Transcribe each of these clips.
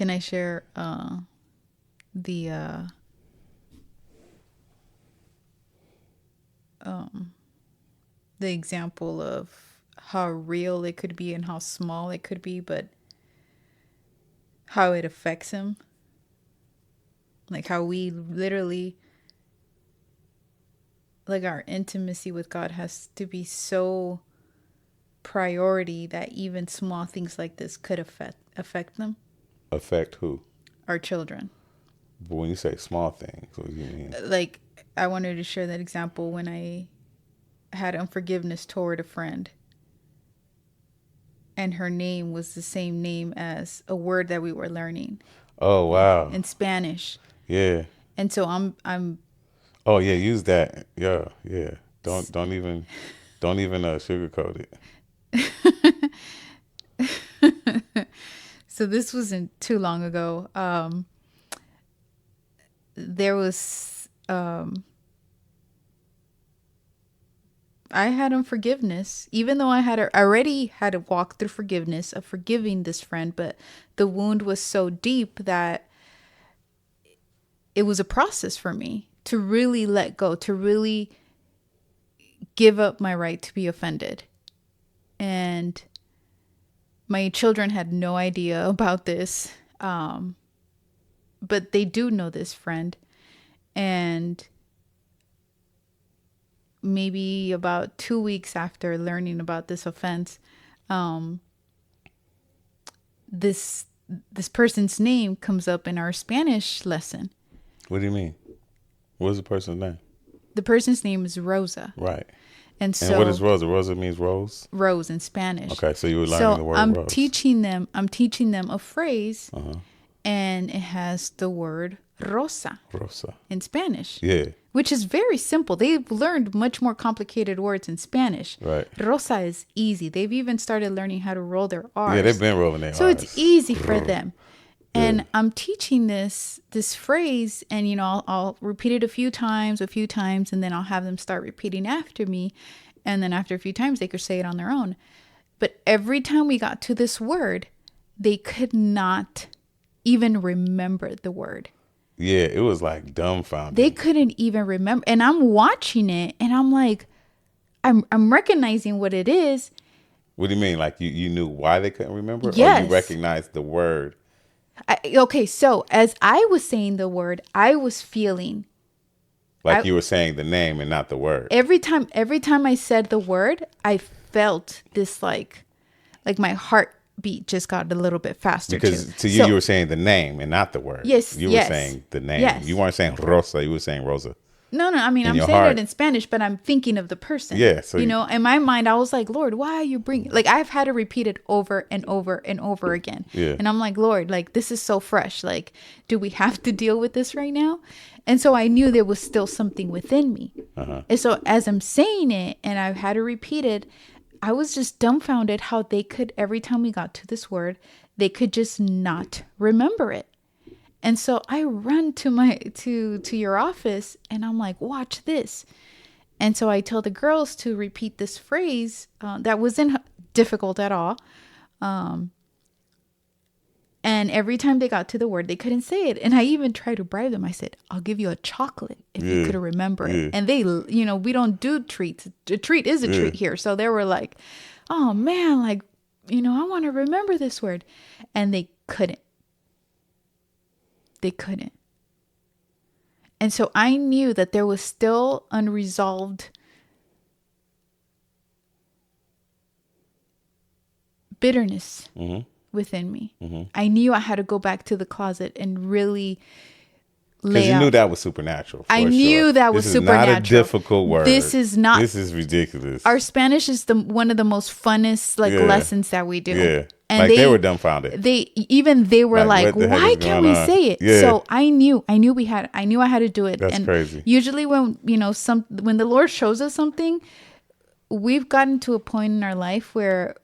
Can I share the example of how real it could be and how small it could be, but how it affects him? Like how we literally, like our intimacy with God has to be so priority that even small things like this could affect them. Affect who? Our children. But when you say small things, what do you mean? Like, I wanted to share that example when I had unforgiveness toward a friend. And her name was the same name as a word that we were learning. Oh, wow. In Spanish. Yeah. And so I'm Oh, yeah, use that. Yeah. Don't even sugarcoat it. So this wasn't too long ago. There was I had unforgiveness, even though I had already had a walk through forgiveness of forgiving this friend, but the wound was so deep that it was a process for me to really let go, to really give up my right to be offended. And my children had no idea about this, but they do know this friend. And maybe about 2 weeks after learning about this offense, this person's name comes up in our Spanish lesson. What do you mean? What's the person's name? The person's name is Rosa. Right. And so, what is Rosa? Rosa means rose? Rose in Spanish. Okay, so you were learning the word I'm rose. I'm teaching them a phrase, and it has the word rosa. Rosa. In Spanish. Yeah. Which is very simple. They've learned much more complicated words in Spanish. Right. Rosa is easy. They've even started learning how to roll their R's. Yeah, they've been rolling their R's. So it's easy for them. And I'm teaching this phrase, and I'll repeat it a few times, and then I'll have them start repeating after me, and then after a few times they could say it on their own. But every time we got to this word, they could not even remember the word. Yeah, it was like dumbfounded. They couldn't even remember, and I'm watching it, and I'm like, I'm recognizing what it is. What do you mean? Like you knew why they couldn't remember, yes. Or you recognized the word? Okay, so as I was saying the word, I was feeling like you were saying the name and not the word. Every time I said the word, I felt this like my heartbeat just got a little bit faster. Because to you, you were saying the name and not the word. Yes, you were saying the name. Yes. You weren't saying Rosa. You were saying Rosa. No. I mean, I'm saying it in Spanish, but I'm thinking of the person. Yeah. So in my mind, I was like, Lord, why are you bringing? Like, I've had to repeat it over and over and over again. Yeah. And I'm like, Lord, like, this is so fresh. Like, do we have to deal with this right now? And so I knew there was still something within me. And so as I'm saying it, and I've had to repeat it, I was just dumbfounded how they could, every time we got to this word, they could just not remember it. And so I run to your office, and I'm like, watch this. And so I tell the girls to repeat this phrase that wasn't difficult at all. And every time they got to the word, they couldn't say it. And I even tried to bribe them. I said, I'll give you a chocolate if you could remember it. And they, we don't do treats. A treat is a treat here. So they were like, oh man, like, I want to remember this word. And they couldn't. They couldn't. And so I knew that there was still unresolved bitterness within me. I knew I had to go back to the closet and really lay out. Because you knew that was supernatural. I knew that was supernatural. This is not a difficult word. This is not. This is ridiculous. Our Spanish is one of the most funnest lessons that we do. Yeah. And they were dumbfounded. They were like why can't we say it? Yeah. So I knew I had to do it. That's crazy. Usually when when the Lord shows us something, we've gotten to a point in our life where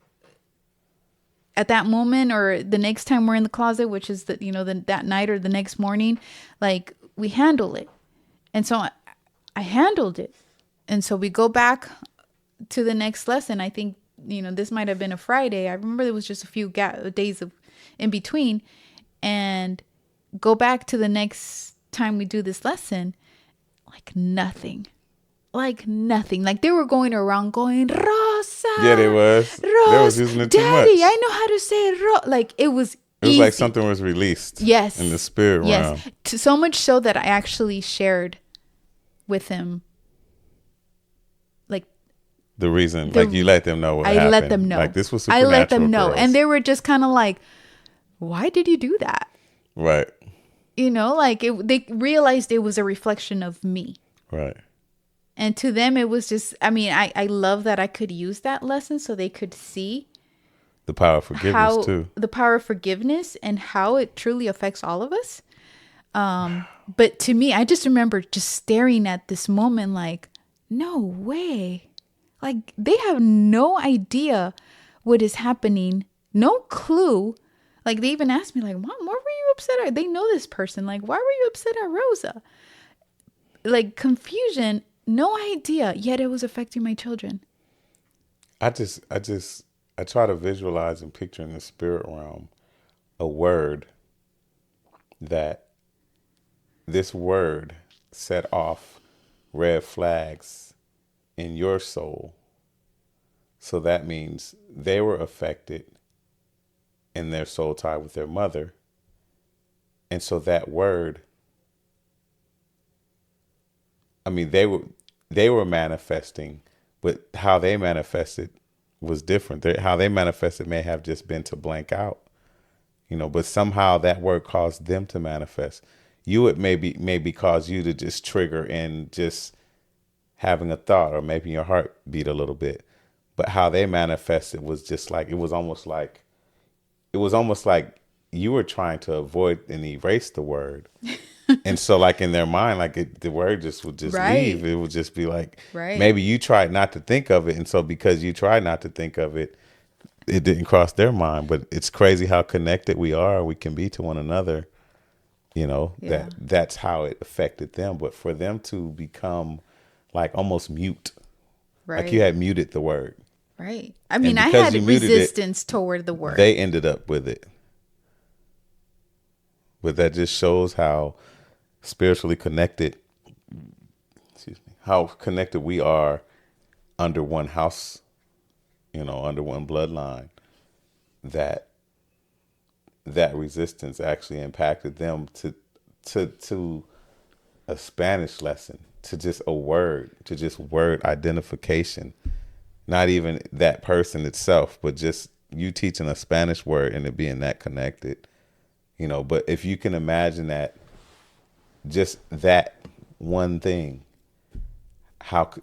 at that moment or the next time we're in the closet, which is that that night or the next morning, like we handle it. And so I handled it. And so we go back to the next lesson. I think this might have been a Friday. I remember there was just a few days in between. and go back to the next time we do this lesson, like nothing. Like nothing. Like they were going around going, Rosa. Yeah, they was. They was using it too much. Daddy, I know how to say like it was It was easy. like something was released. Yes. In the spirit realm. So much so that I actually shared with him. Like the reason, like you let them know what happened. I let them know. Like this was supernatural. I let them know. Girls. And they were just kind of like, why did you do that? Right. You know, like they realized it was a reflection of me. Right. And to them, it was just, I mean, I love that I could use that lesson so they could see the power of forgiveness too. The power of forgiveness and how it truly affects all of us. But to me, I just remember just staring at this moment like, no way. Like they have no idea what is happening. No clue. Like they even asked me like, Mom, what were you upset at? They know this person. Like, why were you upset at Rosa? Like confusion. No idea, yet it was affecting my children. I try to visualize and picture in the spirit realm a word that this word set off red flags in your soul. So that means they were affected in their soul tie with their mother. And so that word, I mean, they were manifesting, but how they manifested was different. How they manifested may have just been to blank out, but somehow that word caused them to manifest. It maybe cause you to just trigger in just having a thought, or maybe your heart beat a little bit. But how they manifested was just like, it was almost like you were trying to avoid and erase the word. And so like in their mind, like the word just would just leave. It would just be like, maybe you tried not to think of it. And so because you tried not to think of it, it didn't cross their mind. But it's crazy how connected we can be to one another. That's how it affected them. But for them to become like almost mute, like you had muted the word. Right. I mean, I had resistance toward the word. They ended up with it. But that just shows how spiritually connected, how connected we are under one house, under one bloodline, that resistance actually impacted them to a Spanish lesson, to just word identification, not even that person itself, but just you teaching a Spanish word and it being that connected, but if you can imagine that, just that one thing,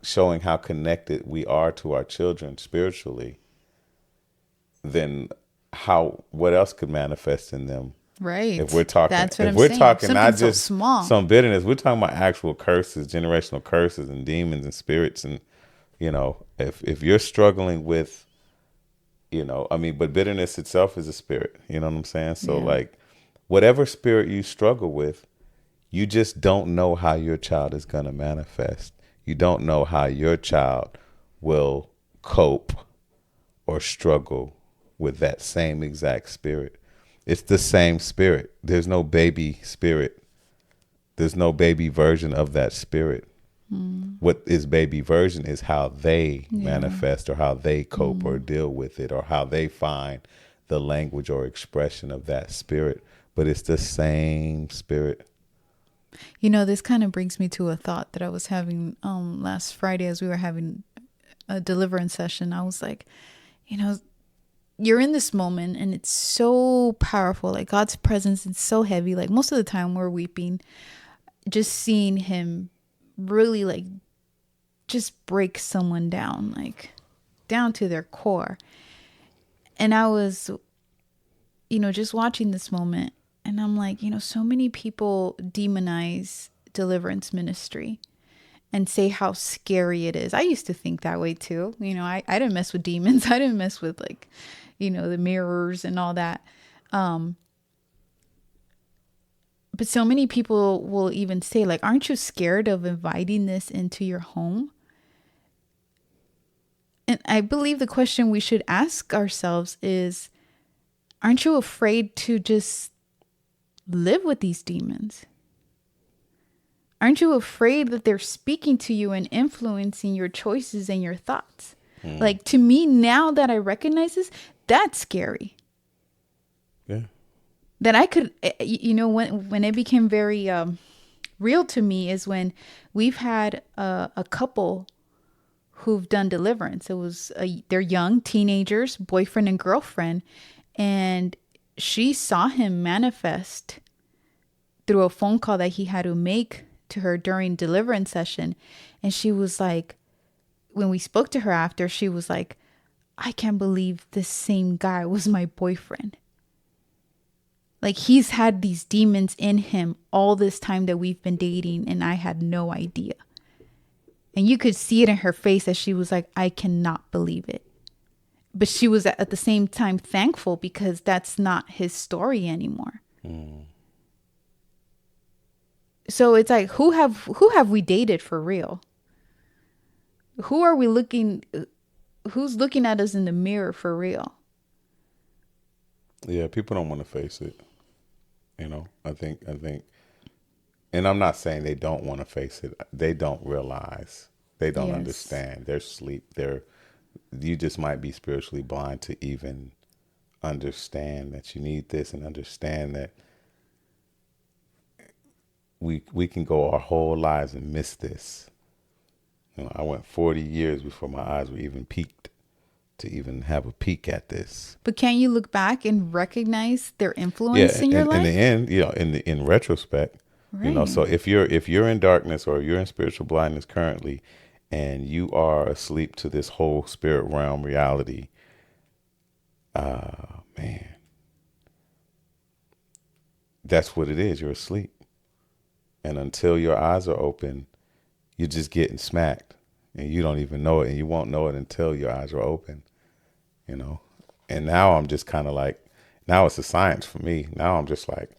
showing how connected we are to our children spiritually, then what else could manifest in them? Right. If we're talking, Something not so just small. Some bitterness, we're talking about actual curses, generational curses, and demons and spirits, and if you're struggling with, but bitterness itself is a spirit. You know what I'm saying? So like, whatever spirit you struggle with, you just don't know how your child is going to manifest. You don't know how your child will cope or struggle with that same exact spirit. It's the same spirit. There's no baby spirit. There's no baby version of that spirit. What is baby version is how they manifest, or how they cope or deal with it, or how they find the language or expression of that spirit. But it's the same spirit. This kind of brings me to a thought that I was having last Friday as we were having a deliverance session. I was like, you're in this moment and it's so powerful. Like God's presence is so heavy. Like most of the time we're weeping, just seeing him really like just break someone down, like down to their core. And I was, just watching this moment. And I'm like, so many people demonize deliverance ministry and say how scary it is. I used to think that way too. I didn't mess with demons. I didn't mess with like, the mirrors and all that. But so many people will even say like, aren't you scared of inviting this into your home? And I believe the question we should ask ourselves is, aren't you afraid to just live with these demons? Aren't you afraid that they're speaking to you and influencing your choices and your thoughts? Like, to me, now that I recognize this, that's scary. Yeah. That I could, when it became very real to me is when we've had a couple who've done deliverance. It was they're young teenagers, boyfriend and girlfriend, and she saw him manifest through a phone call that he had to make to her during deliverance session. And she was like, when we spoke to her after, she was like, I can't believe this same guy was my boyfriend. Like, he's had these demons in him all this time that we've been dating, and I had no idea. And you could see it in her face as she was like, I cannot believe it. But she was at the same time thankful because that's not his story anymore. So it's like, who have we dated for real? Who are we looking? Who's looking at us in the mirror for real? Yeah, people don't want to face it. I think, and I'm not saying they don't want to face it. They don't realize. They don't understand. They're asleep. You just might be spiritually blind to even understand that you need this and understand that we can go our whole lives and miss this. I went 40 years before my eyes were even peaked to even have a peek at this. But can you look back and recognize their influence in your life? In the end, in retrospect, right. So if you're in darkness or you're in spiritual blindness currently, and you are asleep to this whole spirit realm reality, man, that's what it is. You're asleep. And until your eyes are open, you're just getting smacked, and you don't even know it, and you won't know it until your eyes are open, And now I'm just kind of like, now it's a science for me. Now I'm just like,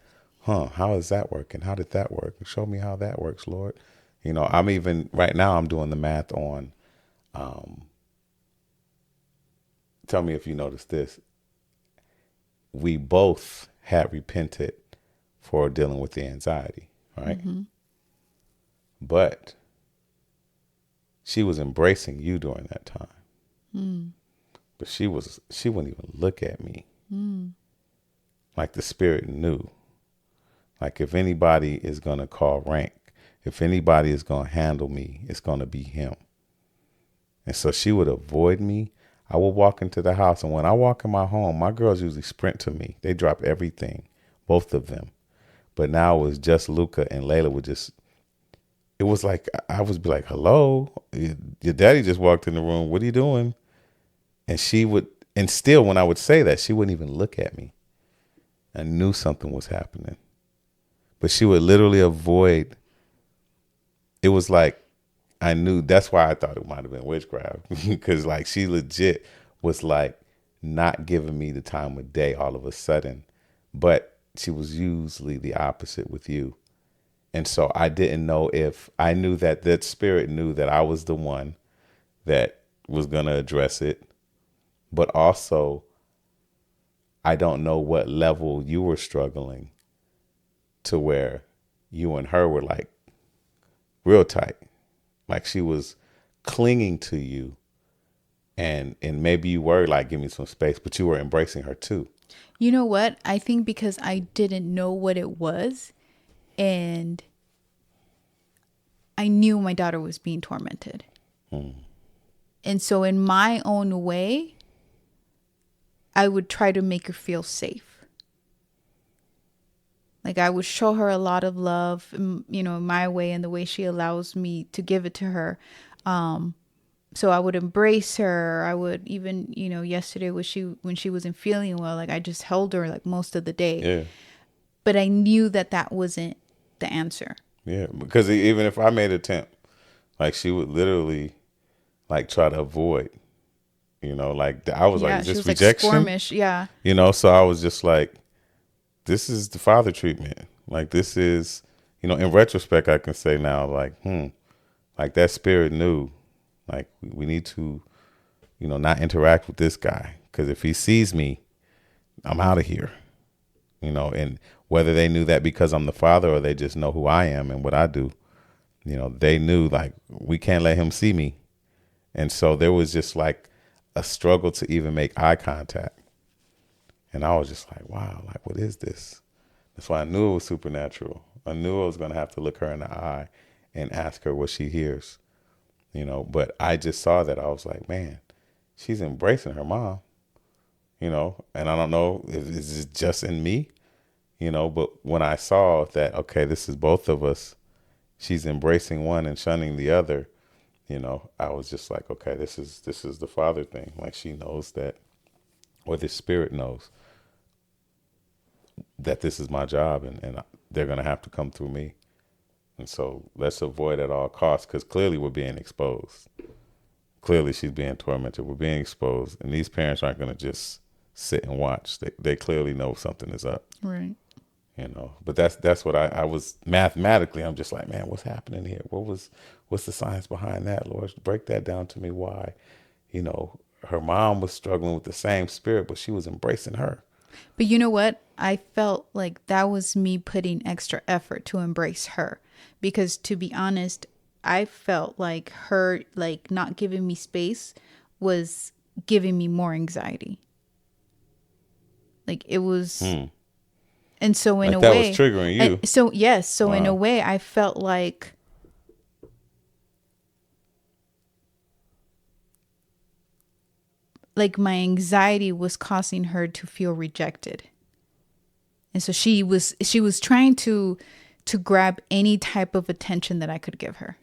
how is that working? How did that work? Show me how that works, Lord. I'm even right now, I'm doing the math on, tell me if you noticed this. We both had repented for dealing with the anxiety, right? Mm-hmm. But she was embracing you during that time. But she wouldn't even look at me. Like the spirit knew. Like, if anybody is going to call rank, if anybody is going to handle me, it's going to be him. And so she would avoid me. I would walk into the house, and when I walk in my home, my girls usually sprint to me. They drop everything, both of them. But now it was just Luca, and Layla would just, it was like, I would be like, hello, your daddy just walked in the room. What are you doing? And she would, and still when I would say that, she wouldn't even look at me. I knew something was happening. But she would literally avoid. It was like, I knew, that's why I thought it might have been witchcraft. Because like, she legit was like not giving me the time of day all of a sudden. But she was usually the opposite with you. And so I didn't know if, I knew that spirit knew that I was the one that was going to address it. But also, I don't know what level you were struggling to where you and her were like real tight. Like, she was clinging to you, and maybe you were like, give me some space, but you were embracing her too. You know what? I think because I didn't know what it was, and I knew my daughter was being tormented. And so in my own way, I would try to make her feel safe. Like, I would show her a lot of love, my way and the way she allows me to give it to her. So I would embrace her. I would even, yesterday when she wasn't feeling well, like, I just held her like most of the day. Yeah. But I knew that wasn't the answer. Yeah, because even if I made an attempt, like, she would literally like try to avoid. Like, I was like, is this rejection? Like squirmish, yeah. So I was just like, this is the father treatment. Like, this is, in retrospect, I can say now, like, like, that spirit knew, like, we need to, not interact with this guy. Because if he sees me, I'm out of here. And whether they knew that because I'm the father or they just know who I am and what I do, they knew like we can't let him see me. And so there was just like a struggle to even make eye contact. And I was just like, wow, like, what is this? That's why I knew it was supernatural. I knew I was going to have to look her in the eye and ask her what she hears, but I just saw that. I was like, man, she's embracing her mom, and I don't know if this is just in me, but when I saw that, okay, this is both of us, she's embracing one and shunning the other, I was just like, okay, this is the father thing. Like she knows that, or the spirit knows that this is my job and they're going to have to come through me. And so let's avoid at all costs, because clearly we're being exposed. Clearly she's being tormented. We're being exposed. And these parents aren't going to just sit and watch. They clearly know something is up. Right. But that's what I was mathematically, I'm just like, man, what's happening here? What's the science behind that, Lord? Break that down to me. Why? Her mom was struggling with the same spirit, but she was embracing her. But you know what? I felt like that was me putting extra effort to embrace her. Because to be honest, I felt like her, like, not giving me space was giving me more anxiety. Like, it was... And so in like a that way... was triggering you. So, yes. So Wow. in a way, I felt like... like my anxiety was causing her to feel rejected. And so she was trying to grab any type of attention that I could give her.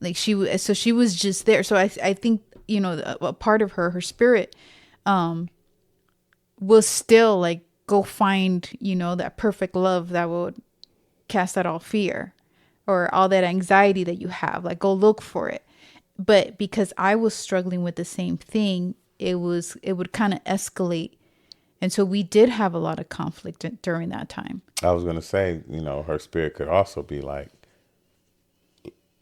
Like she was just there. So I think, a part of her spirit, will still like go find, that perfect love that would cast out all fear or all that anxiety that you have, like go look for it. But because I was struggling with the same thing, it would kind of escalate. And so we did have a lot of conflict during that time. I was going to say, her spirit could also be like,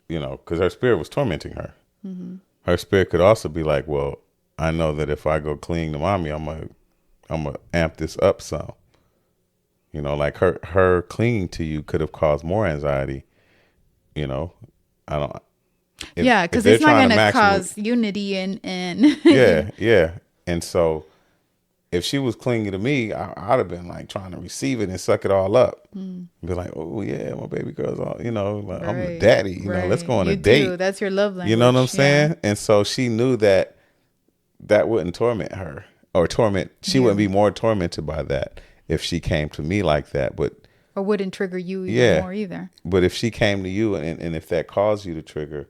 because her spirit was tormenting her. Mm-hmm. Her spirit could also be like, well, I know that if I go cling to mommy, I'm gonna amp this up some. Like her clinging to you could have caused more anxiety. I don't. Because it's not going to cause unity and yeah. And so if she was clinging to me, I'd have been like trying to receive it and suck it all up. Be like, oh yeah, my baby girl's all, like, I'm the daddy. Let's go on a date. That's your love language. You know what I'm saying? And so she knew that wouldn't torment her or torment. She wouldn't be more tormented by that if she came to me like that. But or wouldn't trigger you even more either. But if she came to you and if that caused you to trigger,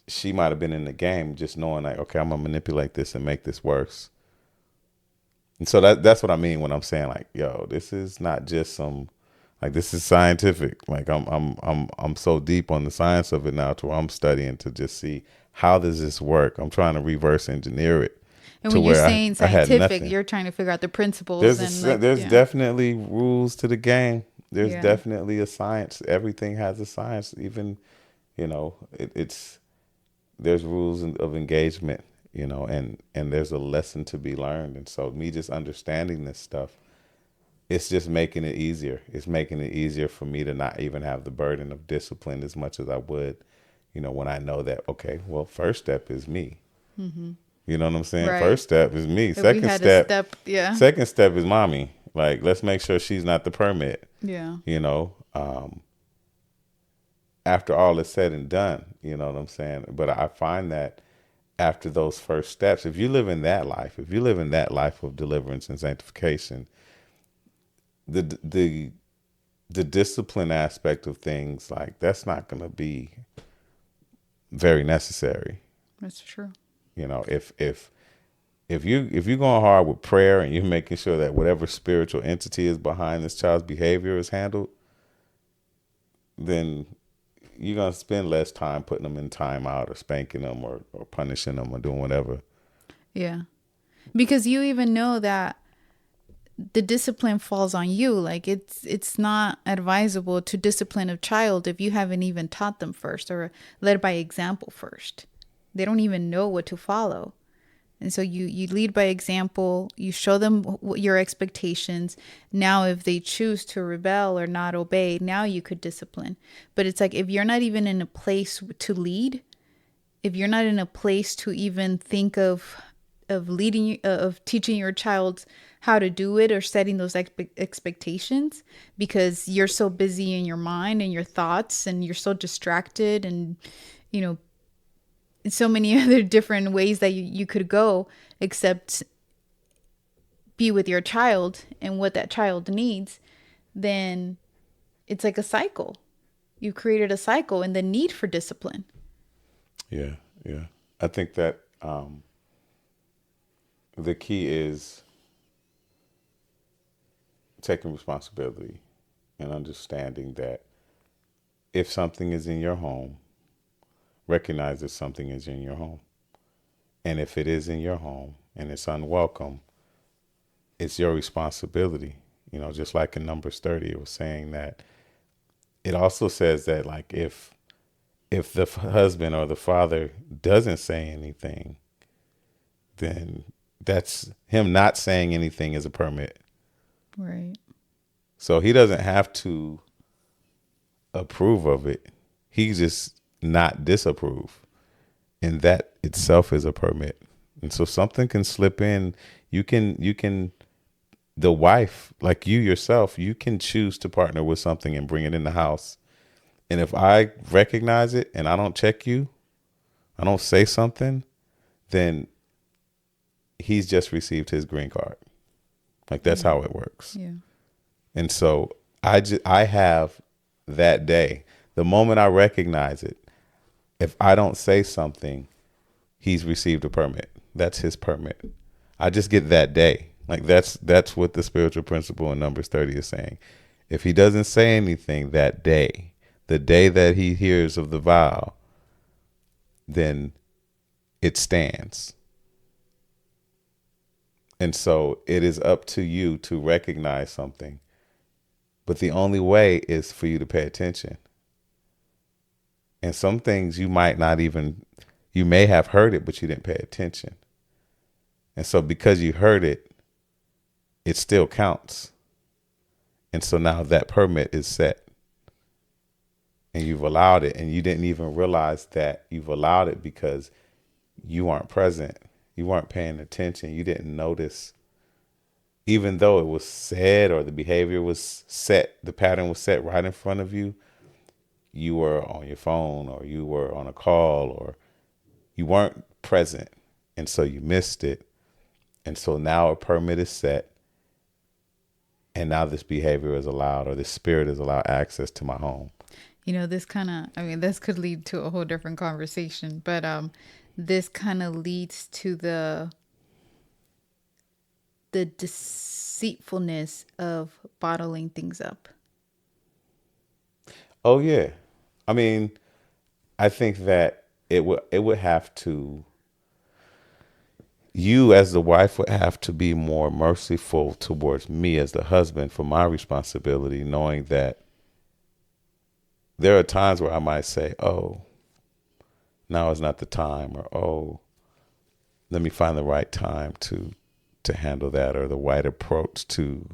she might have been in the game just knowing like, okay, I'm gonna manipulate this and make this worse. And so that's what I mean when I'm saying like, yo, this is not just some, like, this is scientific. Like I'm so deep on the science of it now to where I'm studying to just see how does this work. I'm trying to reverse engineer it. And when you're saying scientific, you're trying to figure out the principles. There's definitely rules to the game. There's definitely a science. Everything has a science. Even, there's rules of engagement, and there's a lesson to be learned. And so me just understanding this stuff, it's just making it easier. It's making it easier for me to not even have the burden of discipline as much as I would, when I know that, okay, well, first step is me. Mm-hmm. You know what I'm saying? Right. First step is me. Second step is mommy. Like, let's make sure she's not the permit. Yeah. After all is said and done, you know what I'm saying? But I find that after those first steps, if you live in that life of deliverance and sanctification, the discipline aspect of things, like, that's not going to be very necessary. That's true. If you're going hard with prayer and you're making sure that whatever spiritual entity is behind this child's behavior is handled, then you're going to spend less time putting them in timeout or spanking them or punishing them or doing whatever. Yeah. Because you even know that the discipline falls on you. Like, it's not advisable to discipline a child if you haven't even taught them first or led by example first. They don't even know what to follow. And so you lead by example, you show them your expectations. Now, if they choose to rebel or not obey, now you could discipline. But it's like if you're not even in a place to lead, if you're not in a place to even think of leading, of teaching your child how to do it or setting those expectations, because you're so busy in your mind and your thoughts and you're so distracted and, you know, so many other different ways that you could go except be with your child and what that child needs, then it's like a cycle. You've created a cycle and the need for discipline. Yeah, yeah. I think that the key is taking responsibility and understanding that if something is in your home, recognize that something is in your home. And if it is in your home and it's unwelcome, it's your responsibility. You know, just like in Numbers 30, it was saying that it also says that like if the husband or the father doesn't say anything, then that's him not saying anything is a permit. Right. So he doesn't have to approve of it. He just not disapprove. And that itself is a permit. And so something can slip in. You can the wife, like you yourself, you can choose to partner with something and bring it in the house. And if I recognize it and I don't check you, I don't say something, then he's just received his green card. Like that's how it works. Yeah. And so I have that day, the moment I recognize it, if I don't say something, he's received a permit. That's his permit. I just get that day. Like that's what the spiritual principle in Numbers 30 is saying. If he doesn't say anything that day, the day that he hears of the vow, then it stands. And so it is up to you to recognize something. But the only way is for you to pay attention. And some things you might not even, you may have heard it, but you didn't pay attention. And so because you heard it, it still counts. And so now that permit is set. And you've allowed it, and you didn't even realize that you've allowed it because you weren't present. You weren't paying attention. You didn't notice. Even though it was said or the behavior was set, the pattern was set right in front of you, you were on your phone or you were on a call or you weren't present. And so you missed it. And so now a permit is set. And now this behavior is allowed, or this spirit is allowed access to my home. You know, this kind of, I mean, this could lead to a whole different conversation, but this kind of leads to the deceitfulness of bottling things up. Oh yeah. I mean, I think that it would have to, you as the wife would have to be more merciful towards me as the husband for my responsibility, knowing that there are times where I might say, oh, now is not the time, or oh, let me find the right time to handle that, or the right approach to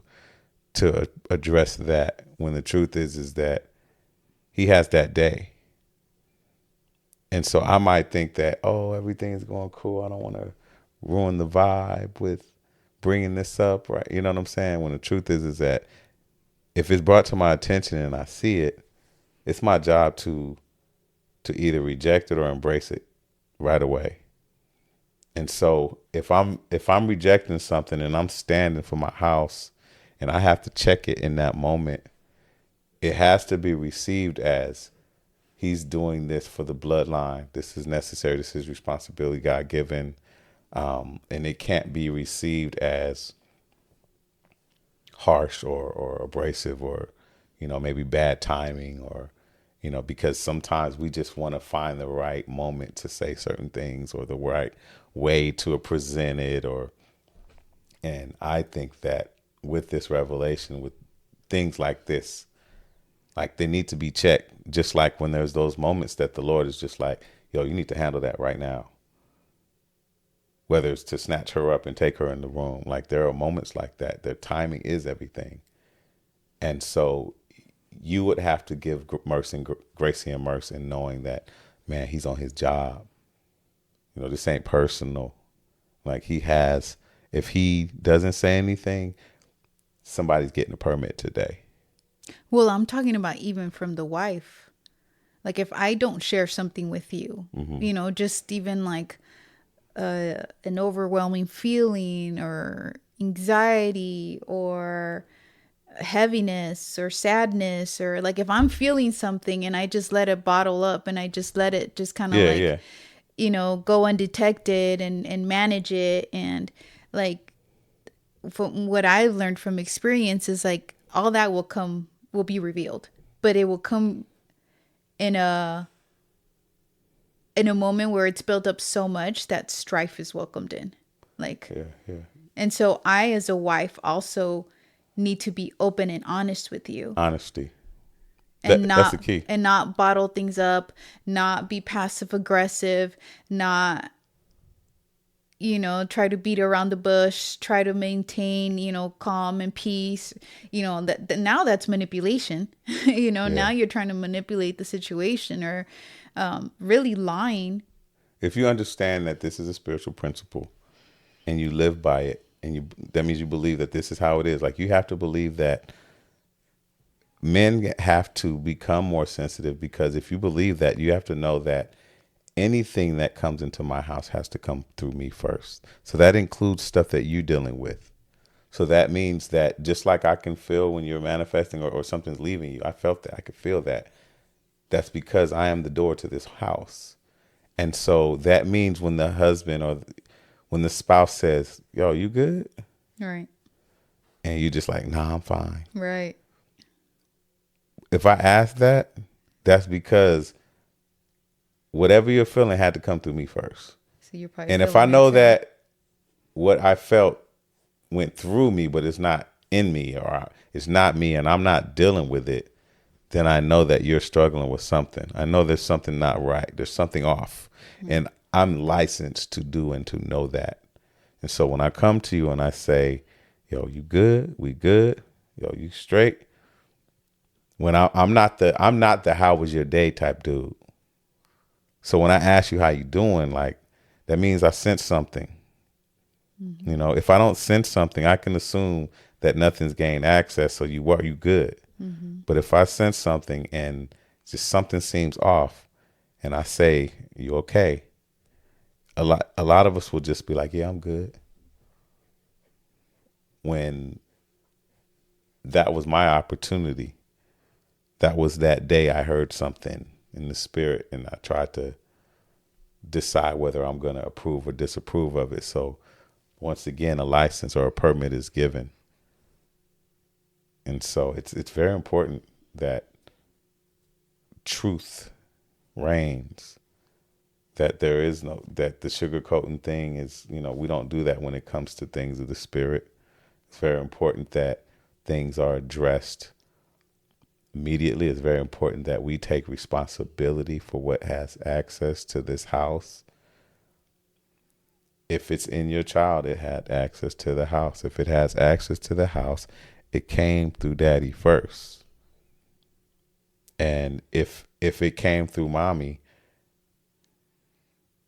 address that, when the truth is that he has that day. And so I might think that, oh, everything's going cool. I don't want to ruin the vibe with bringing this up, right? You know what I'm saying? When the truth is that if it's brought to my attention and I see it, it's my job to either reject it or embrace it right away. And so if I'm rejecting something and I'm standing for my house and I have to check it in that moment, it has to be received as he's doing this for the bloodline. This is necessary. This is responsibility God given. And it can't be received as harsh or abrasive or, maybe bad timing or, because sometimes we just want to find the right moment to say certain things or the right way to present it. And I think that with this revelation, with things like this, like they need to be checked, just like when there's those moments that the Lord is just like, yo, you need to handle that right now. whether it's to snatch her up and take her in the room. Like there are moments like that. Their timing is everything. And so you would have to give mercy and Gracie and mercy, and knowing that, man, he's on his job. You know, this ain't personal. Like he has, if he doesn't say anything, somebody's getting a permit today. Well, I'm talking about even from the wife. Like if I don't share something with you, you know, just even like an overwhelming feeling or anxiety or heaviness or sadness, or like if I'm feeling something and I just let it bottle up and I just let it just kind of you know, go undetected and manage it. And like from what I've learned from experience is like all that will be revealed, but it will come in a moment where it's built up so much that strife is welcomed in. Like, and so I, as a wife, also need to be open and honest with you. Honesty. And that's the key. And not bottle things up, not be passive aggressive, not, you know, try to beat around the bush, try to maintain, you know, calm and peace. You know, that now that's manipulation. You know, now you're trying to manipulate the situation, or really lying. If you understand that this is a spiritual principle and you live by it, and that means you believe that this is how it is. Like you have to believe that men have to become more sensitive, because if you believe that, you have to know that anything that comes into my house has to come through me first. So that includes stuff that you're dealing with. So that means that just like I can feel when you're manifesting or something's leaving you, I felt that, I could feel that. That's because I am the door to this house. And so that means when the husband or when the spouse says, yo, you good? Right. And you're just like, nah, I'm fine. Right. If I ask that, that's because whatever you're feeling had to come through me first. So you're probably, and if I know that what I felt went through me, but it's not in me, or it's not me, and I'm not dealing with it, then I know that you're struggling with something. I know there's something not right. There's something off. Mm-hmm. And I'm licensed to do and to know that. And so when I come to you and I say, yo, you good? We good? Yo, you straight? When I'm not the how was your day type dude. So when I ask you how you doing, like that means I sense something. Mm-hmm. You know, if I don't sense something, I can assume that nothing's gained access. So you good. Mm-hmm. But if I sense something and just something seems off, and I say, you okay? A lot of us will just be like, yeah, I'm good. When that was my opportunity. That was that day I heard something in the spirit, and I tried to decide whether I'm going to approve or disapprove of it. So once again, a license or a permit is given. And so it's very important that truth reigns, that there is that the sugarcoating thing is, you know, we don't do that when it comes to things of the spirit. It's very important that things are addressed immediately. It's very important that we take responsibility for what has access to this house. If it's in your child, it had access to the house. If it has access to the house, it came through daddy first. And if it came through mommy,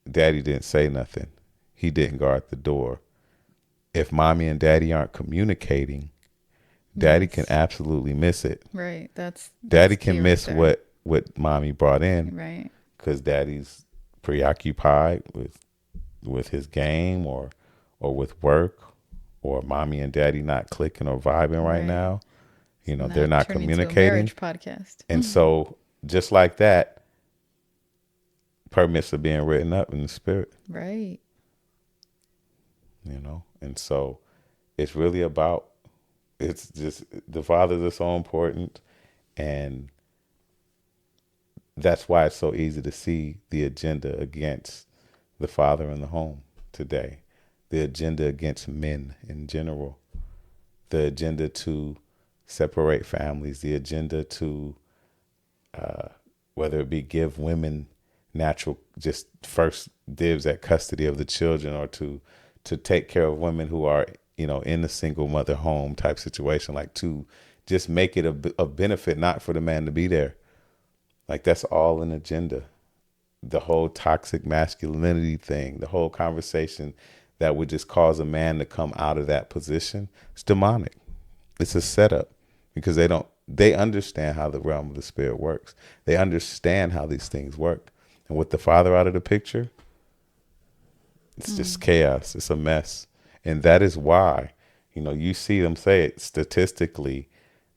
daddy didn't say nothing. He didn't guard the door. If mommy and daddy aren't communicating, daddy can absolutely miss it. Right. That's daddy can miss what mommy brought in. Right. Because daddy's preoccupied with his game or with work, or mommy and daddy not clicking or vibing right now. You know, they're not communicating. Marriage podcast. And so just like that, permits are being written up in the spirit. Right. You know, and so it's really about, it's just, the fathers are so important, and that's why it's so easy to see the agenda against the father in the home today, the agenda against men in general, the agenda to separate families, the agenda to, whether it be give women natural just first dibs at custody of the children, or to take care of women who are, in the single mother home type situation, like to just make it a benefit, not for the man to be there. Like that's all an agenda. The whole toxic masculinity thing, the whole conversation that would just cause a man to come out of that position, it's demonic. It's a setup, because they understand how the realm of the spirit works. They understand how these things work. And with the father out of the picture, it's just chaos. It's a mess. And that is why, you see them say it statistically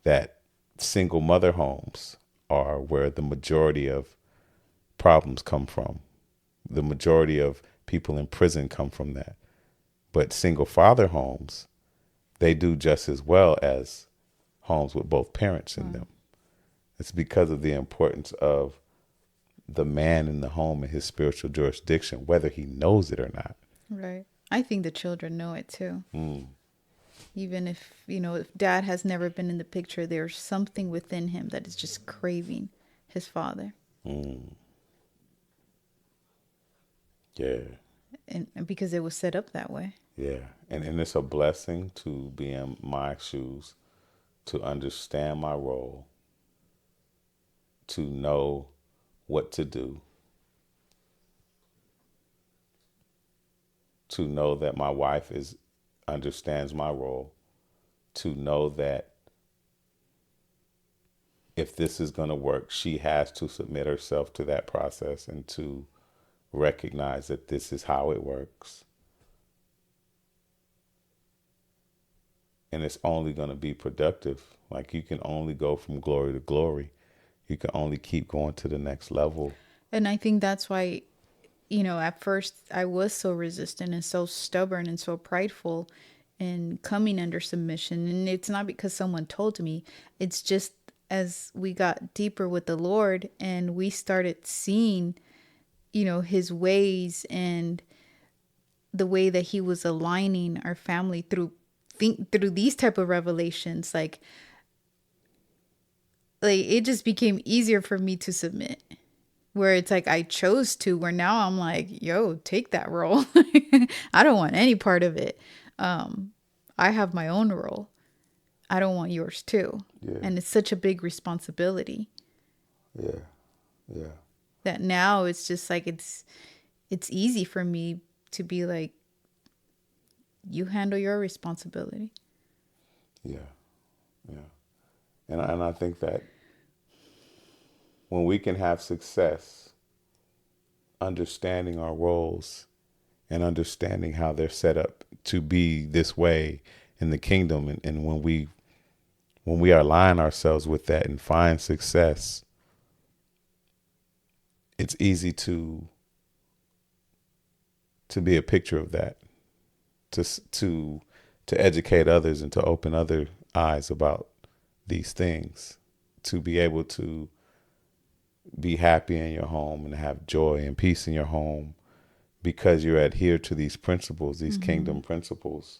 that single mother homes are where the majority of problems come from. The majority of people in prison come from that. But single father homes, they do just as well as homes with both parents in them. It's because of the importance of the man in the home and his spiritual jurisdiction, whether he knows it or not. Right. I think the children know it too. Even if, if dad has never been in the picture, there's something within him that is just craving his father. Yeah. And because it was set up that way. Yeah. And it's a blessing to be in my shoes, to understand my role, to know what to do, to know that my wife understands my role, to know that if this is going to work, she has to submit herself to that process, and to recognize that this is how it works. And it's only going to be productive. Like, you can only go from glory to glory. You can only keep going to the next level. And I think that's why, at first I was so resistant and so stubborn and so prideful in coming under submission. And it's not because someone told me. It's just as we got deeper with the Lord and we started seeing, his ways and the way that he was aligning our family through these type of revelations, like it just became easier for me to submit, where it's like I chose to, where now I'm like, yo, take that role. I don't want any part of it. I have my own role. I don't want yours too. Yeah. And it's such a big responsibility. Yeah. Yeah. That now it's just like it's easy for me to be like, you handle your responsibility. Yeah. Yeah. And I think that when we can have success understanding our roles and understanding how they're set up to be this way in the kingdom, and when we align ourselves with that and find success, it's easy to be a picture of that, to educate others and to open other eyes about these things, to be able to be happy in your home and have joy and peace in your home because you're adhered to these principles, these kingdom principles.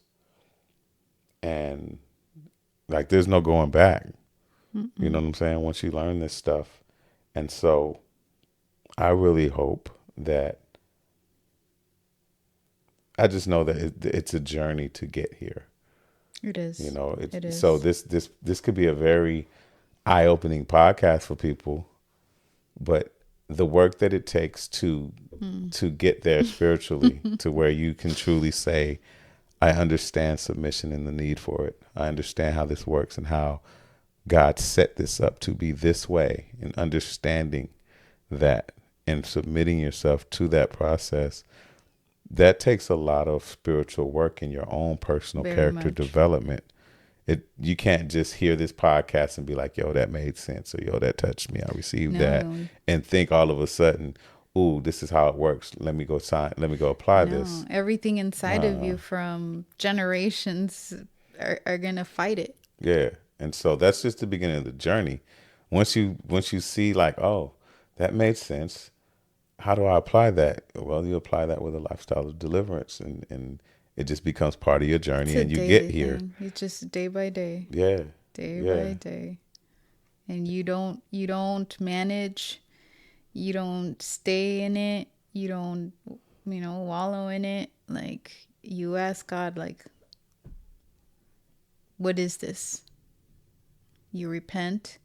And like, there's no going back. You know what I'm saying? Once you learn this stuff. And so I really hope that, I just know that it's a journey to get here. It is. It is. So this could be a very eye-opening podcast for people, but the work that it takes to get there spiritually, to where you can truly say, I understand submission and the need for it. I understand how this works and how God set this up to be this way, and understanding that and submitting yourself to that process. That takes a lot of spiritual work in your own personal character development. You can't just hear this podcast and be like, yo, that made sense, or yo, that touched me, I received that, and think all of a sudden, ooh, this is how it works. Let me go apply this. Everything inside of you from generations are gonna fight it. Yeah. And so that's just the beginning of the journey. Once you see like, oh, that made sense. How do I apply that? Well, you apply that with a lifestyle of deliverance, and it just becomes part of your journey, and you get here. It's just day by day. Yeah. Day by day. And you don't manage, you don't stay in it, you don't, wallow in it. Like, you ask God, like, what is this? You repent.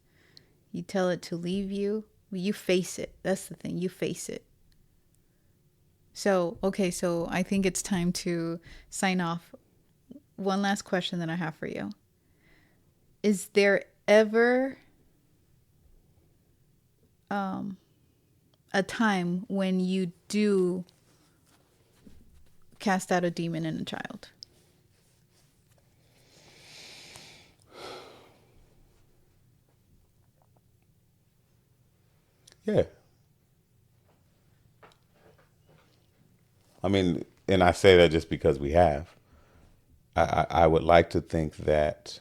You tell it to leave you. You face it. That's the thing. You face it. So, okay, so I think it's time to sign off. One last question that I have for you. Is there ever a time when you do cast out a demon in a child? Yeah. I mean, and I say that just because we have. I would like to think that,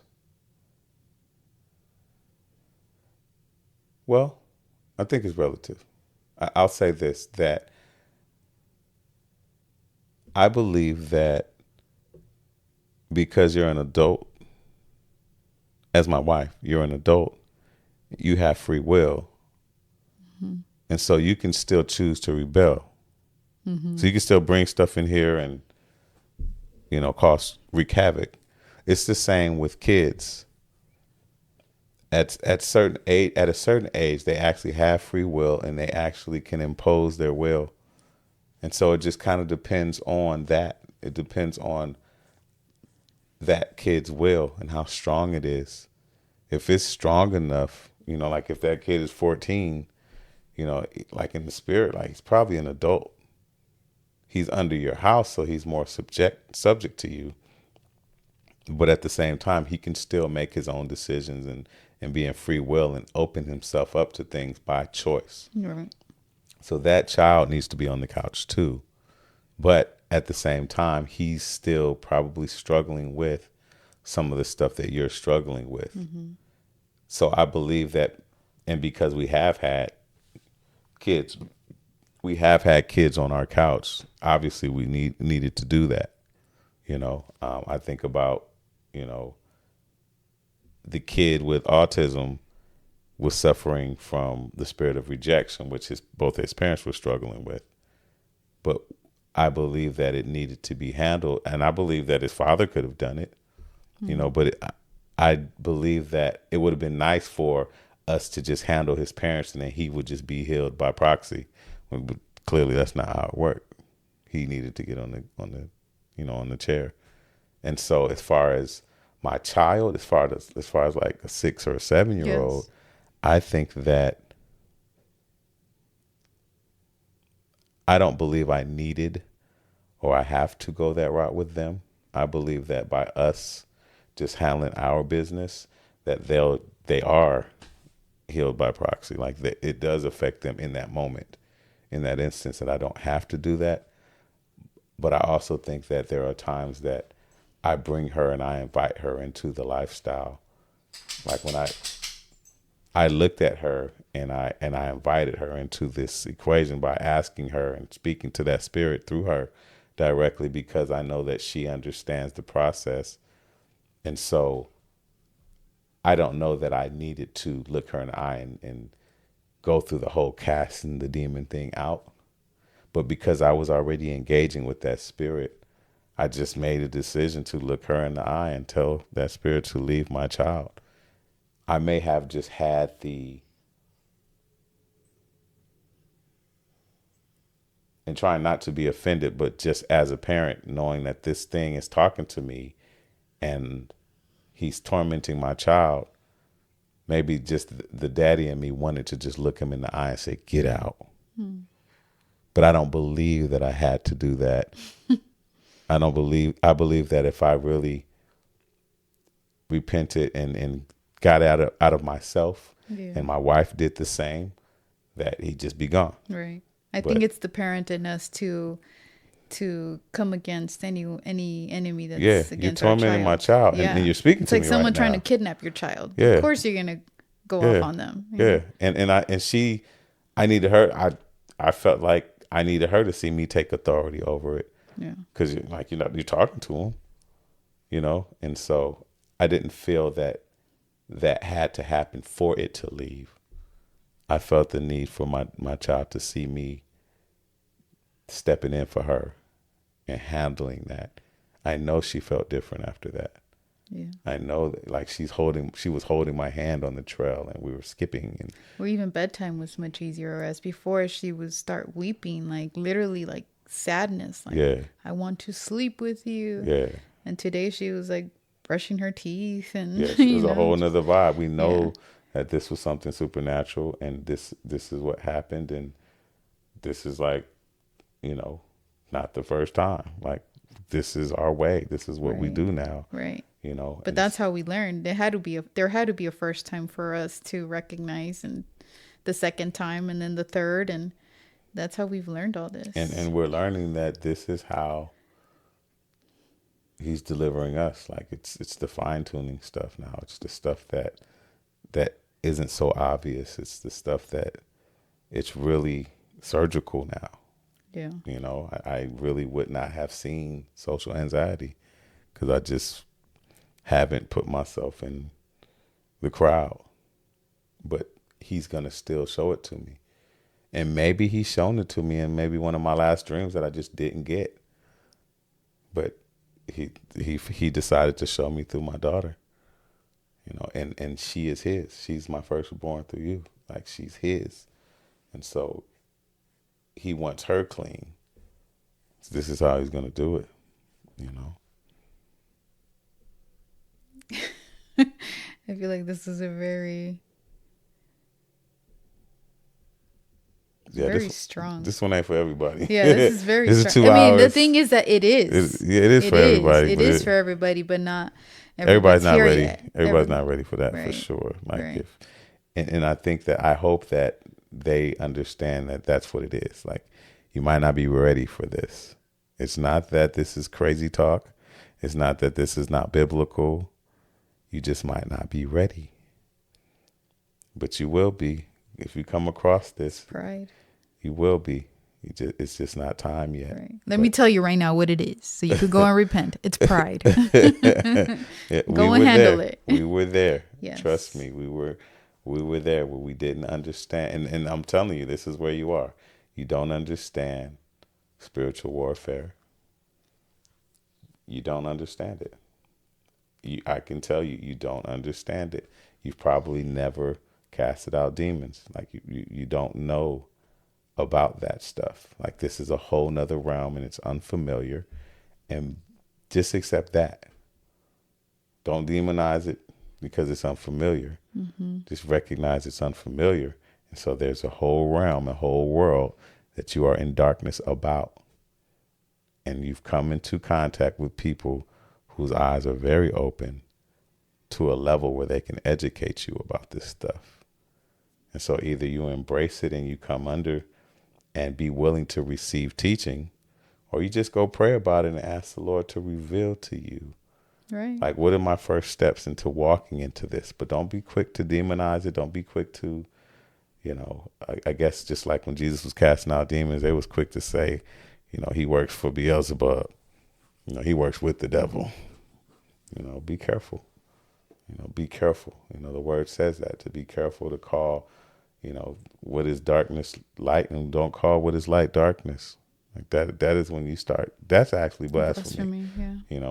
well, I think it's relative. I'll say this, that I believe that because you're an adult, as my wife, you're an adult, you have free will. Mm-hmm. And so you can still choose to rebel. Mm-hmm. So you can still bring stuff in here and, wreak havoc. It's the same with kids. At a certain age, they actually have free will and they actually can impose their will. And so it just kind of depends on that. It depends on that kid's will and how strong it is. If it's strong enough, like if that kid is 14, like in the spirit, like he's probably an adult. He's under your house, so he's more subject to you. But at the same time, he can still make his own decisions and be in free will and open himself up to things by choice. Right. So that child needs to be on the couch too. But at the same time, he's still probably struggling with some of the stuff that you're struggling with. Mm-hmm. So I believe that, and because we have had kids on our couch, obviously we needed to do that. I think about, the kid with autism was suffering from the spirit of rejection, which both his parents were struggling with. But I believe that it needed to be handled, and I believe that his father could have done it, but I believe that it would have been nice for us to just handle his parents and then he would just be healed by proxy. But clearly that's not how it worked. He needed to get on the chair. And so as far as my child, as far as like a 6 or a 7-year-old, yes, I think that I don't believe I needed or I have to go that route with them. I believe that by us just handling our business, that they are healed by proxy. Like it does affect them in that moment, in that instance, that I don't have to do that. But I also think that there are times that I bring her and I invite her into the lifestyle. Like when I looked at her and I invited her into this equation by asking her and speaking to that spirit through her directly, because I know that she understands the process. And so I don't know that I needed to look her in the eye and go through the whole casting the demon thing out. But because I was already engaging with that spirit, I just made a decision to look her in the eye and tell that spirit to leave my child. I may have just had and trying not to be offended, but just as a parent, knowing that this thing is talking to me and he's tormenting my child, maybe just the daddy in me wanted to just look him in the eye and say, get out. But I don't believe that I had to do that. I believe that if I really repented and got out of myself, yeah, and my wife did the same, that he'd just be gone. Right. I think it's the parent in us to come against any enemy that's against our child. You're tormenting my child, yeah, and you're speaking to me right now. It's like someone trying to kidnap your child. Yeah. Of course you're going to go off on them. Yeah. I needed her. I felt like I needed her to see me take authority over it. Yeah. Because you're talking to him, and so I didn't feel that had to happen for it to leave. I felt the need for my child to see me stepping in for her and handling that. I know she felt different after that. Yeah. I know that, like, she was holding my hand on the trail, and we were skipping, and Or even bedtime was much easier. Whereas before, she would start weeping, like literally, like sadness. Like, yeah, I want to sleep with you. yeah, And today she was like brushing her teeth and, yes. It you was a know, whole nother vibe. We know yeah. that this was something supernatural, and this is what happened, and this is like, you know, not the first time. Like, this is our way. This is what we Right. do now. Right. You know, But that's how we learned. There had to be a first time for us to recognize, and the second time, and then the third, and that's how we've learned all this. and we're learning that this is how he's delivering us. Like, it's the fine tuning stuff now. It's the stuff that isn't so obvious. It's the stuff that it's really surgical now. Yeah. You know, I really would not have seen social anxiety because I just haven't put myself in the crowd. But he's going to still show it to me. And maybe he's shown it to me in maybe one of my last dreams that I just didn't get. But he decided to show me through my daughter. You know, and she is his. She's my firstborn through you. Like, she's his. And so he wants her clean. So this is how he's going to do it, you know. I feel like this is a very strong. This one ain't for everybody. Yeah, this is very this strong. Is 2 I mean, hours. the thing is that it is. It is for everybody. It is for everybody, but not everybody's not ready. Yet. Everybody's not ready for that, right. for sure. Like, right. And I think that I hope that they understand that that's what it is. Like, you might not be ready for this. It's not that this is crazy talk. It's not that this is not biblical. You just might not be ready. But you will be. If you come across this, pride. You will be. It's just not time yet. Right. Let me tell you right now what it is, so you could go and repent. It's pride. Yeah, go and handle it. We were there. Yes. Trust me, we were there where we didn't understand. And I'm telling you, this is where you are. You don't understand spiritual warfare. You don't understand it. I can tell you, you don't understand it. You've probably never casted out demons. Like, you don't know about that stuff. Like, this is a whole nother realm, and it's unfamiliar, and just accept that. Don't demonize it because it's unfamiliar. Mm-hmm. Just recognize it's unfamiliar. And so there's a whole realm, a whole world that you are in darkness about. And you've come into contact with people whose eyes are very open to a level where they can educate you about this stuff. And so either you embrace it and you come under and be willing to receive teaching, or you just go pray about it and ask the Lord to reveal to you. Right. Like, what are my first steps into walking into this? But don't be quick to demonize it. Don't be quick to, I guess just like when Jesus was casting out demons, they was quick to say, he works for Beelzebub. He works with the devil. Be careful. Be careful. The word says that, to be careful to call, what is darkness light, and don't call what is light darkness. Like that is when you start. That's actually blasphemy. Yeah.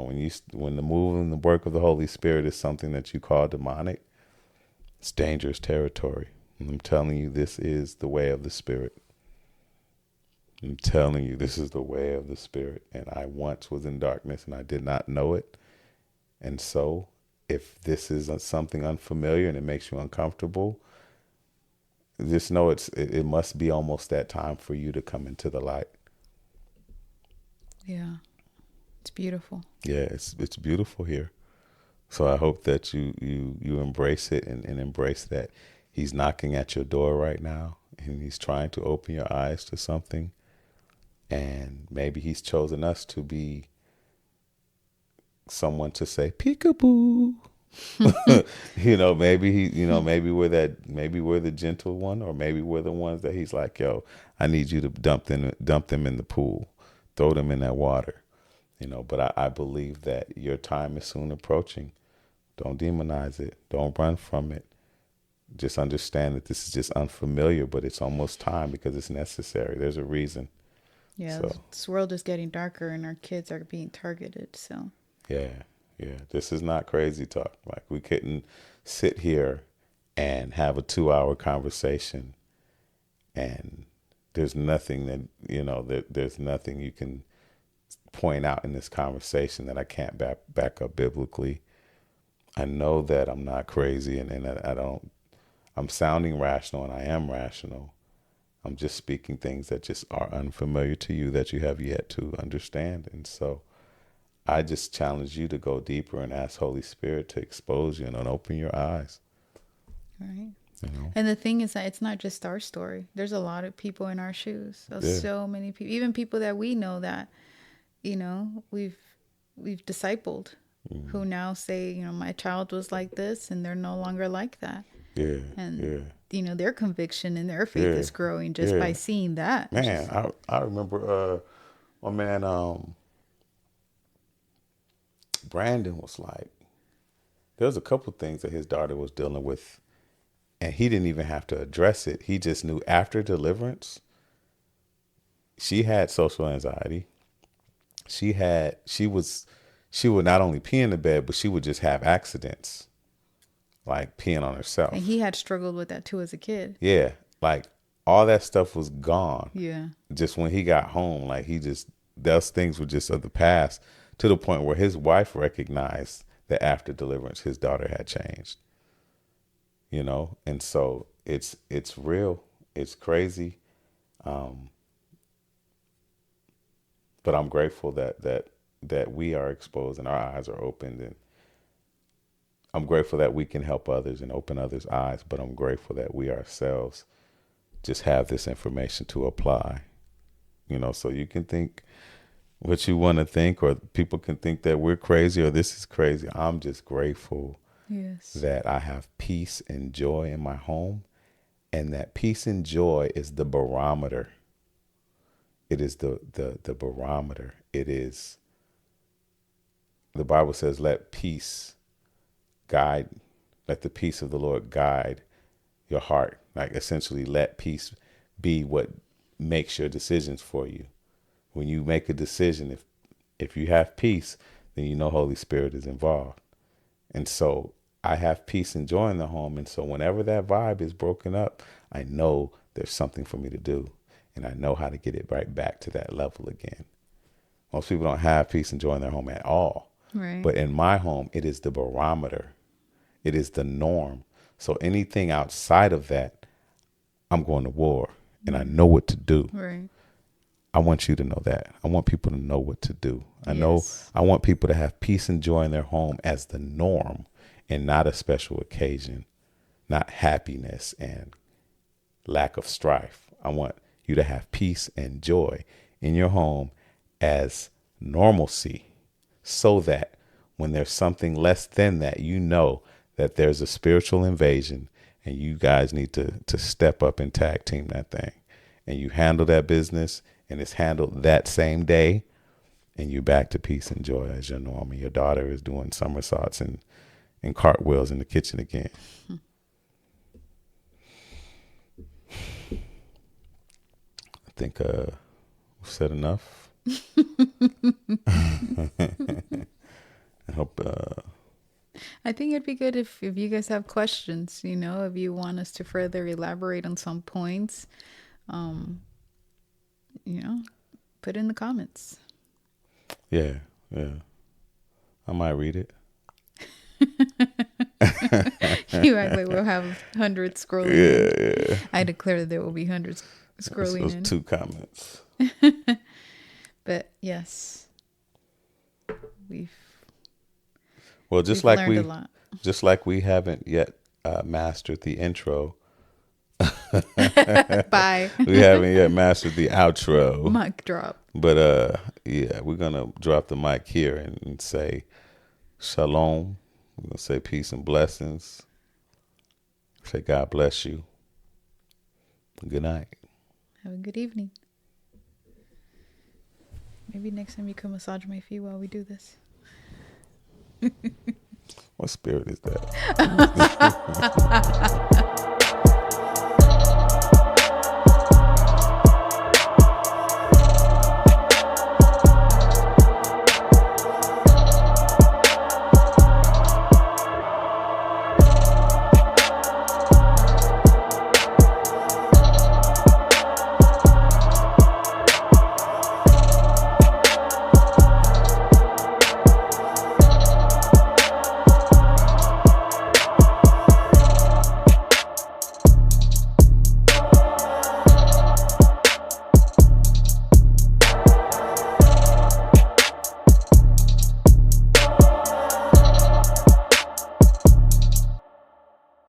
When the move and the work of the Holy Spirit is something that you call demonic, it's dangerous territory. And I'm telling you, this is the way of the Spirit. I'm telling you, this is the way of the Spirit. And I once was in darkness and I did not know it. And so if this is something unfamiliar and it makes you uncomfortable, just know it must be almost that time for you to come into the light. Yeah. It's beautiful. Yeah, it's beautiful here. So I hope that you embrace it and embrace that he's knocking at your door right now and he's trying to open your eyes to something. And maybe he's chosen us to be someone to say peekaboo. Maybe we're the gentle one, or maybe we're the ones that he's like, yo, I need you to dump them in the pool, throw them in that water. But I believe that your time is soon approaching. Don't demonize it. Don't run from it. Just understand that this is just unfamiliar, but it's almost time because it's necessary. There's a reason. Yeah, So this world is getting darker and our kids are being targeted. So yeah, this is not crazy talk. Like we couldn't sit here and have a 2-hour conversation, and there's nothing that there's nothing you can point out in this conversation that I can't back up biblically. I know that I'm not crazy, and I don't. I'm sounding rational, and I am rational. I'm just speaking things that just are unfamiliar to you that you have yet to understand, and so I just challenge you to go deeper and ask Holy Spirit to expose you and open your eyes. right. You know? And the thing is that it's not just our story. There's a lot of people in our shoes. So many people, even people that we know that, we've discipled, who now say, my child was like this, and they're no longer like that. Yeah. And their conviction and their faith is growing just by seeing that. Man, I remember my man Brandon was like, there's a couple things that his daughter was dealing with, and he didn't even have to address it. He just knew after deliverance, she had social anxiety. She would not only pee in the bed, but she would just have accidents, like peeing on herself. And he had struggled with that too as a kid. Yeah, like all that stuff was gone. Yeah. Just when he got home, like those things were just of the past, to the point where his wife recognized that after deliverance, his daughter had changed. And so it's real, it's crazy, but I'm grateful that we are exposed and our eyes are opened, and I'm grateful that we can help others and open others' eyes. But I'm grateful that we ourselves just have this information to apply. So you can think what you want to think, or people can think that we're crazy or this is crazy. I'm just grateful that I have peace and joy in my home, and that peace and joy is the barometer. It is the barometer. It is, the Bible says, let the peace of the Lord guide your heart. Like essentially let peace be what makes your decisions for you. When you make a decision, if you have peace, then Holy Spirit is involved. And so I have peace and joy in the home. And so whenever that vibe is broken up, I know there's something for me to do. And I know how to get it right back to that level again. Most people don't have peace and joy in their home at all. Right. But in my home, it is the barometer. It is the norm. So anything outside of that, I'm going to war. And I know what to do. Right. I want you to know that. I want people to know what to do. I want people to have peace and joy in their home as the norm and not a special occasion, not happiness and lack of strife. I want you to have peace and joy in your home as normalcy, so that when there's something less than that, that there's a spiritual invasion, and you guys need to step up and tag team that thing. And you handle that business, and it's handled that same day, and you're back to peace and joy as your norm. And your daughter is doing somersaults and cartwheels in the kitchen again. I think we've said enough. I hope. I think it'd be good if you guys have questions, if you want us to further elaborate on some points, put in the comments. Yeah. I might read it. You act like we'll have hundreds scrolling. Yeah. I declare that there will be hundreds scrolling those in. 2 comments. But yes, just like we haven't yet mastered the intro. Bye. We haven't yet mastered the outro. Mic drop. But we're gonna drop the mic here and say shalom. We're gonna say peace and blessings. Say God bless you. Good night. Have a good evening. Maybe next time you can massage my feet while we do this. What spirit is that?